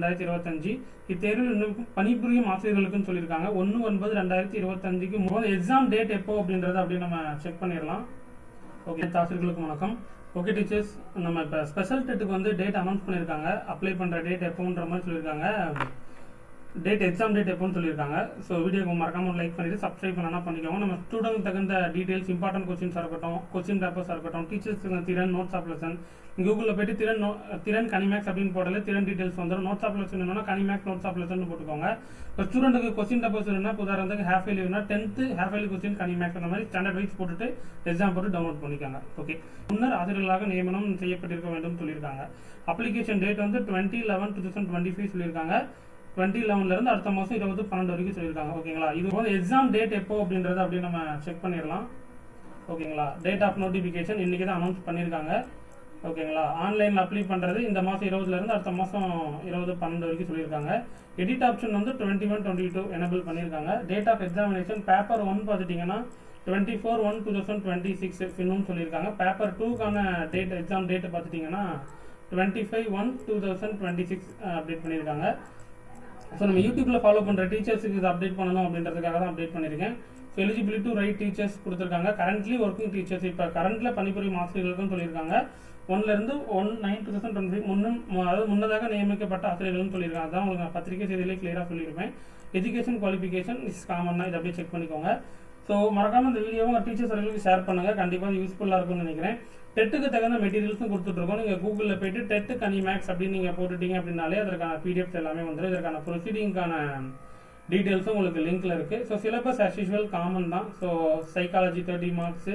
2025 இத்தேர்வில் இன்னும் பணிபுரியும் ஆசிரியர்களுக்குன்னு சொல்லியிருக்காங்க. 1/9/2025 முதல் எக்ஸாம் டேட் எப்போ அப்படின்றத அப்படியே நம்ம செக் பண்ணிடலாம். ஓகே, ஆசிரியர்களுக்கு வணக்கம். ஓகே டீச்சர்ஸ், நம்ம இப்போ ஸ்பெஷல் டெட்டுக்கு வந்து டேட் அனௌன்ஸ் பண்ணியிருக்காங்க. அப்ளை பண்ணுற டேட் எப்போன்ற மாதிரி சொல்லியிருக்காங்க. எக்ஸாம் டேட் எப்போன்னு சொல்லியிருக்காங்க. ஸோ வீடியோக்கு மறக்காமல் லைக் பண்ணிட்டு சப்ஸ்கிரைப் பண்ணலாம் பண்ணிக்கோங்க. நம்ம ஸ்டூடெண்ட் தகுந்த டீடைல்ஸ், இம்பார்ட்டன்ட் கொஸ்டின்ஸாக இருக்கட்டும், கொஸ்டின் பேப்பர்ஸாக இருக்கட்டும், டீச்சர்ஸ் திறன், நோட்ஸ் ஆஃப் லெசன், கூகுளில் போயிட்டு திறன் கனிமேக்ஸ் அப்படின்னு போட்டாலே திறன் டீடைல்ஸ் வந்துடும். நோட்ஸ் ஆஃப் லெசன் என்னன்னா கனிமேக்ஸ் நோட்ஸ் ஆஃப் லெசன் போட்டுக்கோங்க. இப்போ ஸ்டூடெண்ட்டுக்கு கொஸ்டின் பேப்பர்ஸ் வேணும்னா உதாரணத்துக்கு ஹாஃப் இயர்லினா 10th ஹாஃப் இயர்லி கொஸ்டின் கனிமேக்ஸ் அந்த மாதிரி ஸ்டாண்டர்ட் வைஸ் போட்டுட்டு எக்ஸாம் போட்டு டவுன்லோட் பண்ணிக்காங்க. ஓகே, முன்னர் ஆசிரியர்களாக நியமனம் செய்யப்பட்டிருக்க வேண்டும் சொல்லியிருக்காங்க. அப்ளிகேஷன் டேட் வந்து 20/11/2025 சொல்லியிருக்காங்க. 2011 இருந்து அடுத்த மாதம் 20/12 வரைக்கும் சொல்லியிருக்காங்க. ஓகேங்களா, இது வந்து எக்ஸாம் டேட் எப்போ அப்படின்றத அப்படியே நம்ம செக் பண்ணிடலாம். ஓகேங்களா, டேட் ஆஃப் நோட்டிஃபிகேஷன் இன்னைக்கு தான் அனௌன்ஸ் பண்ணியிருக்காங்க. ஓகேங்களா, ஆன்லைனில் அப்ளை பண்ணுறது இந்த மாதம் 20 இருந்து அடுத்த மாதம் 20/12 வரைக்கும் சொல்லியிருக்காங்க. எடிட் ஆப்ஷன் வந்து 21/22 எனபிள் பண்ணியிருக்காங்க. டேட் ஆஃப் எக்ஸாமினேஷன் பேப்பர் 1 பார்த்துட்டிங்கன்னா 24/1/2026 இன்னும் சொல்லியிருக்காங்க. பேப்பர் 2க்கான டேட் எக்ஸாம் டேட் பார்த்துட்டிங்கன்னா 25/1/2026 அப்டேட் பண்ணியிருக்காங்க. ஸோ நம்ம யூடியூப்ல ஃபாலோ பண்ணுற டீச்சர்ஸுக்கு இது அப்டேட் பண்ணணும் அப்படின்றதுக்காக தான் அப்டேட் பண்ணியிருக்கேன். So eligibility to right teachers கொடுத்துருக்காங்க. கரண்ட்லி ஒர்க்கிங் டீச்சர்ஸ் இப்போ கரண்ட்டில் பணிபுரியும் ஆசிரியர்களுக்கும் சொல்லியிருக்காங்க. 1/9/2025 அதாவது முன்னதாக நியமிக்கப்பட்ட ஆசிரியர்கள்னு சொல்லியிருக்காங்க. அதான் உங்களுக்கு நான் பத்திரிகை செய்தியிலே கிளியராக சொல்லியிருப்பேன். எஜுகேஷன் குவாலிஃபிகேஷன் இஸ் காமன் தான், இதை அப்படியே செக் பண்ணிக்கோங்க. ஸோ மறக்காமல் இந்த வீடியோவை உங்கள் டீச்சர்ஸ் ஷேர் பண்ணுங்கள். கண்டிப்பாக யூஸ்ஃபுல்லாக இருக்கும்னு நினைக்கிறேன். டெட்டுக்கு தகுந்த மெட்டீரியல்ஸும் கொடுத்துட்ருக்கோம். நீங்கள் கூகுளில் போய்ட்டு டெட்டு கனிமேக்ஸ் அப்படின்னு நீங்கள் போட்டுட்டீங்க அப்படின்னாலே அதற்கான பிடிஎஃப்ஸ் எல்லாமே வந்துடும். இதற்கான ப்ரொசீடிங்கான டீட்டெயில்ஸும் உங்களுக்கு லிங்க்கில் இருக்குது. So syllabus as usual common தான். So psychology 30 marks,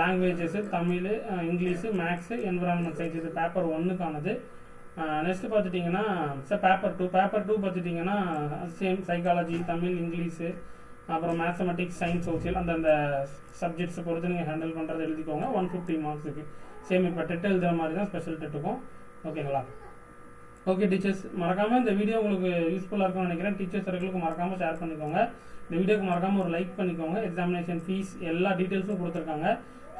languages Tamil, English, maths, environment science இது பேப்பர் 1க்கானது. நெக்ஸ்ட்டு பார்த்துட்டிங்கன்னா பேப்பர் 2 பார்த்துட்டிங்கன்னா சேம் சைக்காலஜி, தமிழ், இங்கிலீஷு, அப்புறம் மேத்தமெட்டிக்ஸ், சயின்ஸ், சோசியல் அந்தந்த சப்ஜெக்ட்ஸை பொறுத்து நீங்கள் ஹேண்டில் பண்ணுறது எழுதிக்கோங்க. 150 மார்க்ஸுக்கு சேம் இப்போ டெட் எழுதுகிற மாதிரி தான் ஸ்பெஷல் டெட்டுக்கும். ஓகேங்களா, ஓகே டீச்சர்ஸ், மறக்காமல் இந்த வீடியோ உங்களுக்கு யூஸ்ஃபுல்லாக இருக்கும்னு நினைக்கிறேன். டீச்சர்ஸ் சர்க்கிளுக்கு மறக்காமல் ஷேர் பண்ணிக்கோங்க. இந்த வீடியோக்கு மறக்காமல் ஒரு லைக் பண்ணிக்கோங்க. எக்ஸாமினேஷன் ஃபீஸ் எல்லா டீட்டெயில்ஸும் கொடுத்துருக்காங்க.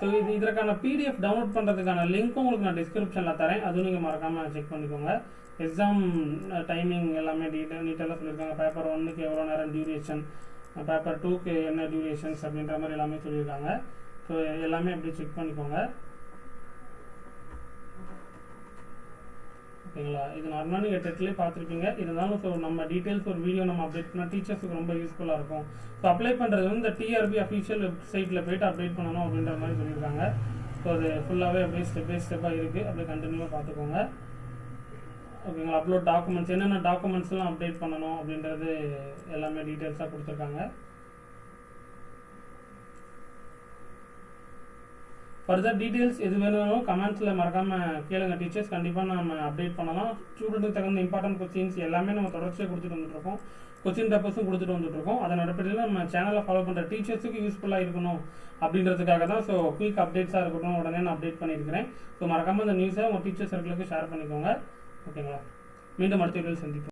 ஸோ இதற்கான பிடிஎஃப் டவுன்லோட் பண்ணுறதுக்கான லிங்க்கும் உங்களுக்கு நான் டிஸ்கிரிப்ஷனில் தரேன். அதுவும் நீங்கள் மறக்காமல் செக் பண்ணிக்கோங்க. எக்ஸாம் டைமிங் எல்லாமே நீட்டெல்லாம் சொல்லியிருக்காங்க. பேப்பர் 1க்கு எவ்வளோ நேரம் டியூரேஷன், பேப்பர் 2க்கு என்ன டியூரேஷன்ஸ் அப்படின்ற மாதிரி எல்லாமே சொல்லியிருக்காங்க. ஸோ எல்லாமே அப்படி செக் பண்ணிக்கோங்க. ஓகேங்களா, இது நார்மலாக நீங்கள் டெட்லேயே பார்த்துருப்பீங்க. இருந்தாலும் ஸோ நம்ம டீட்டெயில்ஸ் ஒரு வீடியோ நம்ம அப்டேட் பண்ணால் டீச்சர்ஸுக்கு ரொம்ப யூஸ்ஃபுல்லாக இருக்கும். ஸோ அப்ளை பண்ணுறது வந்து இந்த டிஆர்பி அஃபிஷியல் வெப்சைட்டில் போய்ட்டு அப்டேட் பண்ணணும் அப்படின்ற மாதிரி சொல்லியிருக்காங்க. ஸோ அது ஃபுல்லாகவே அப்படியே ஸ்டெப் பை ஸ்டெப்பாக இருக்குது. அப்படியே கண்டினியூவாக பார்த்துக்கோங்க. ஓகேங்களா, அப்லோட் டாக்குமெண்ட்ஸ் என்னென்ன டாக்குமெண்ட்ஸ்லாம் அப்டேட் பண்ணணும் அப்படின்றது எல்லாமே டீட்டெயில்ஸாக கொடுத்துருக்காங்க. ஃபர்தர் டீட்டெயில்ஸ் எது வேணும்னாலும் கமெண்ட்ஸில் மறக்காமல் கேளுங்க டீச்சர்ஸ். கண்டிப்பாக நம்ம அப்டேட் பண்ணலாம். ஸ்டூடெண்ட்டுக்கு தகுந்த இம்பார்ட்டன்ட் கொஸ்டின்ஸ் எல்லாமே நம்ம தொடர்ச்சியாக கொடுத்துட்டு வந்துட்டுருக்கோம். கொஸ்டின் பேப்பர்ஸும் கொடுத்துட்டு வந்துட்டுருக்கோம். அதன் அடிப்படையில் நம்ம சேனலை ஃபாலோ பண்ணுற டீச்சர்ஸுக்கு யூஸ்ஃபுல்லாக இருக்கணும் அப்படின்றதுக்காக தான். ஸோ குயிக் அப்டேட்ஸாக இருக்கட்டும் உடனே நான் அப்டேட் பண்ணியிருக்கிறேன். ஸோ மறக்காமல் இந்த நியூஸை உங்கள் டீச்சர் சர்க்கிளுக்கு ஷேர் பண்ணிக்கோங்க. ஓகேங்களா, மீண்டும் அடுத்த வீடியோவில் சந்திப்போம்.